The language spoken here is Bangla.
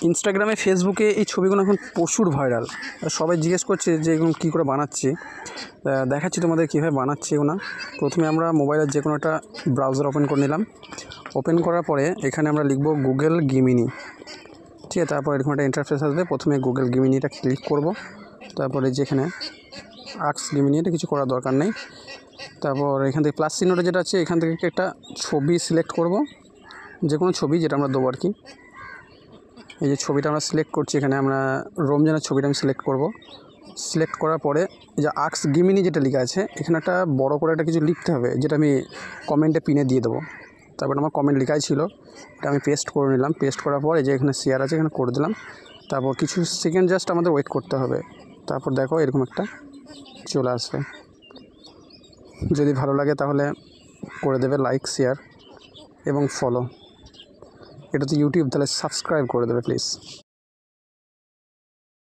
ইনস্টাগ্রামে ফেসবুকে এই ছবিগুলো এখন প্রচুর ভাইরাল। সবাই জিজ্ঞেস করছে যে এগুলো কী করে বানাচ্ছি। দেখাচ্ছি তোমাদের কীভাবে বানাচ্ছি এগুলো। প্রথমে আমরা মোবাইলের যে কোনো একটা ব্রাউজার ওপেন করে নিলাম। ওপেন করার পরে এখানে আমরা লিখব গুগল গেমিনি, ঠিক আছে। তারপর এরকম একটা ইন্টারফেস আসবে। প্রথমে গুগল গেমিনিটা ক্লিক করব। তারপরে যেখানে আক্স গেমিনি, এটা কিছু করার দরকার নেই। তারপর এখান থেকে প্লাস চিহ্নটা যেটা আছে এখান থেকে একটা ছবি সিলেক্ট করব, যে কোনো ছবি যেটা আমরা দেবো আর কি। এই যে ছবিটা আমরা সিলেক্ট করছি, এখানে আমরা রমজানের ছবিটা আমি সিলেক্ট করব। সিলেক্ট করার পরে এই যে আক্স গেমিনি যেটা লেখা আছে এখানে একটা বড় করে একটা কিছু লিখতে হবে, যেটা আমি কমেন্টে পিনে দিয়ে দেবো। তারপর আমার কমেন্ট লেখাই ছিল, এটা আমি পেস্ট করে নিলাম। পেস্ট করার পরে যে এখানে শেয়ার আছে এখানে করে দিলাম। তারপর কিছু সেকেন্ড জাস্ট আমাদের ওয়েট করতে হবে। তারপর দেখো এরকম একটা চলে আসবে। যদি ভালো লাগে তাহলে করে দেবে লাইক, শেয়ার এবং ফলো। এটা তো ইউটিউব, তাহলে সাবস্ক্রাইব করে দেবে প্লিজ।